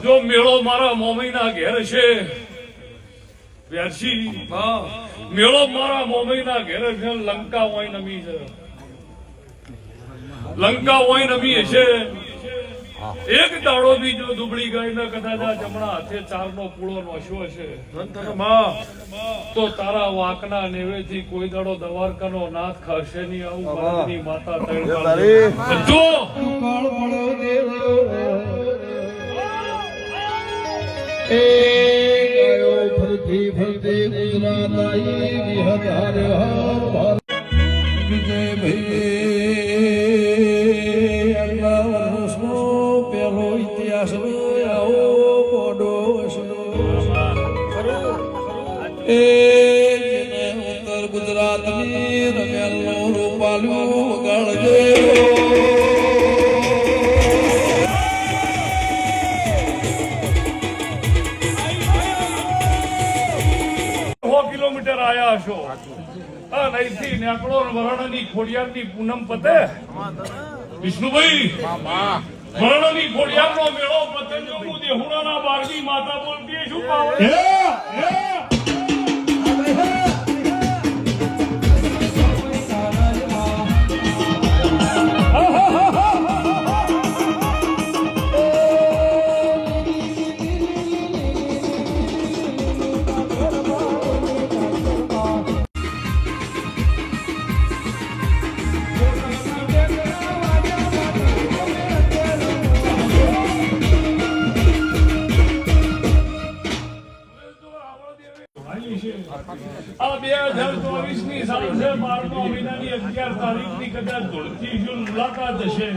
જો મેળો મારા મોમઈના ઘેર છે મેળો મારા મોમઈના ઘેર છે લંકા હોય નમી છે લંકા હોય નમી છે એક દાડો બી જો દુબળી ગાયને કદાચ આ જમણા હાથે ચારનો પૂળો નોશ્યો છે તો તારા વાકના નેવેથી કોઈ દાડો દ્વારકાનો નાથ ખાશે નહીં આવું માતાની માતા ફરતી ફરતી ગુજરાત આઈ વિહતાર વિજય ભાઈ અગલા વર્ષનો પહેલો ઇતિહાસ આવો મોડો જેને ઉત્તર ગુજરાતની રમેલનો રૂપાલું વગાડજો કિલોમીટર આયા હશો નહીથી નેકળો વરણની ખોડિયારની પૂનમ પતે વિષ્ણુભાઈ વરણની ખોડિયારનો મેળો પતે જો હું દેહુણાના બારડી માતા બોલતી શું પાવડે આ 2024 ની સાલ છે 12મા મહિનાની 11 તારીખની કદાચ ધોળકી મુલાકાત હશે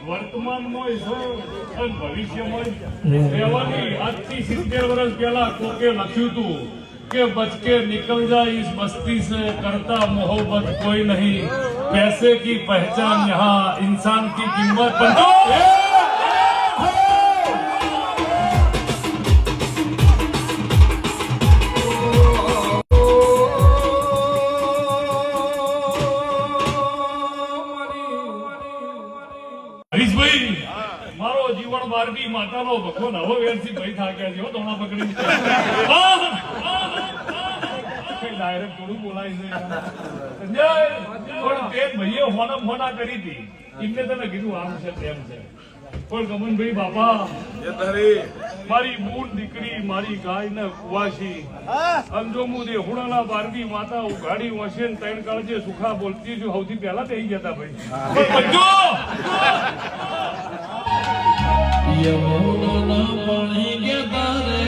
વર્તમાનમાં ભવિષ્યમાં રહેવાની આજથી 70 વર્ષ પહેલા કોકે લખ્યું હતું કે બચ કે નિકલ જા इस बस्ती से करता मोहब्बत कोई नहीं पैसे की पहचान यहाँ इंसान की कीमत હરીશભાઈ મારો જીવન બારડી માતાનો ભગવાન હવે વેરથી ભાઈ થાક્યા છે દોણા પકડી ડાયરેક્ટ થોડું બોલાય છે પણ તે ભાઈએ હોના કરી હતી એમને તમે કીધું આમ છે તેમ છે પણ ગમનભાઈ બાપા મારી મૂળ દીકરી મારી ગાય ને કુવાસી અંજોમુ દેહુણાના બારડી માતા ઉઘાડી વસે ને ત્રણ કાળજે સુખા બોલતી છું સૌથી પહેલા થઈ જતા ભાઈ યમુના પાણી કે તારે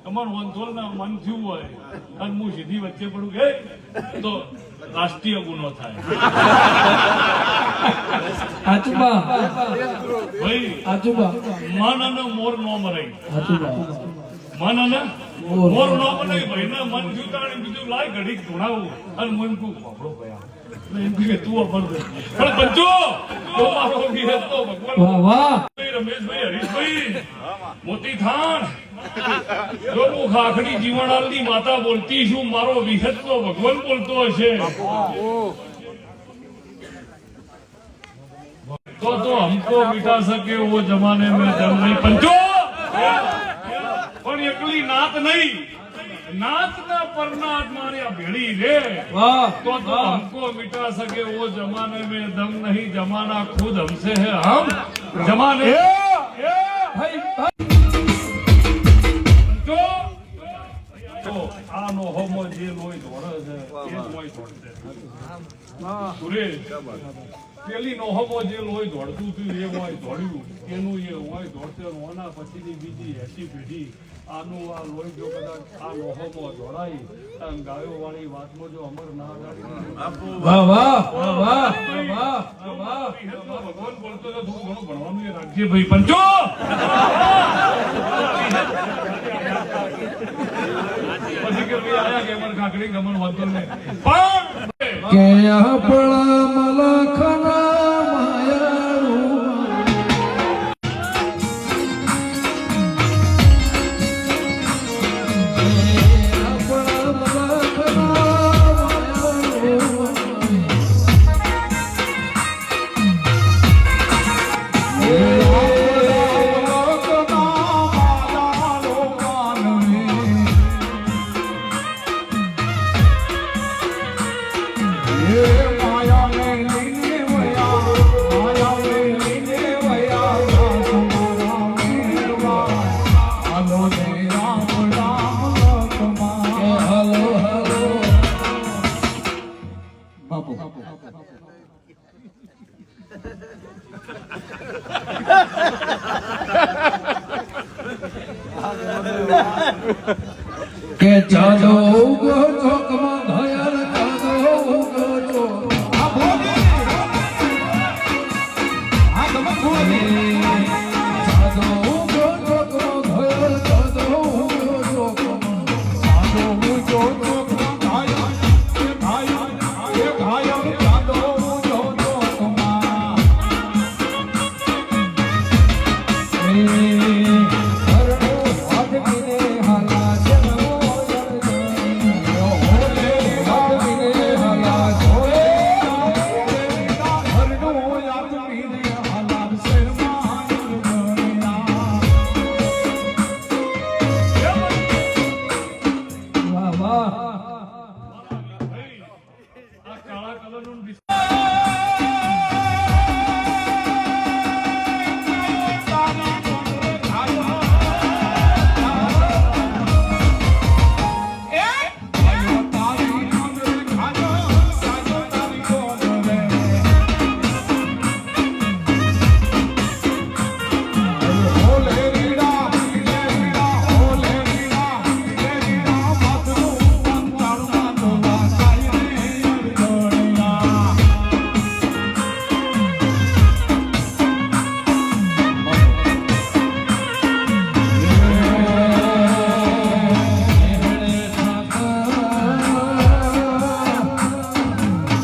કમર વંથોળના મન થયું હોય અને હું સીધી વચ્ચે પડું કે તો રાષ્ટ્રીય ગુનો થાય. આચુબા ભાઈ આચુબા મન અને મોર નો મરાય. આચુબા મન અને મોર નો મરાય. ભાઈ ના મન થયું તાણે બીજું લાય ઘડીક ધોણાવું અને મન કુ બાપડો ભયા એમ કે તું અપર દે પણ બંજો તો મારો વિહેત તો ભગવાન વાહ વાહ રમેશભાઈ હરીશભાઈ મોતી થાણ જો હું ખાખડી જીવણાલની માતા બોલતી છું મારો વિહત તો ભગવાન બોલતો હશે तो हमको मिटा सके वो जमाने में दम नहीं पंचो પણ એકલી નાત નહીં नाच ना परनाथ मारे भेड़ी रे वाह तो हमको मिटा सके वो जमाने में दम नहीं जमाना खुद हमसे है हम जमाने भाई તો આનો હોમો જે લોહી ધોળે છે એ લોહી ધોળશે સુરેશ પેલી નો હોમો જે લોહી ધોળતું હતું એ લોહી ધોળ્યું એનું એ લોહી ધોળશે ઓના પછીની બીજી 80 પેઢી આનું આ લોહી જો કદાચ આ નો હોમો ધોળાઈ અને ગાયો વાળી વાતમાં જો અમર ના ગાડી વાહ વાહ વાહ વાહ વાહ ભગવાન બોલતો તો થોડું ઘણું ભણવાનું એ રાખજે ભાઈ પંચો પછી કે ભાઈ આયા કે મર કાકડી ગમન વાતો ને પણ કે આપણા મલખના માયાળું કે ચાલો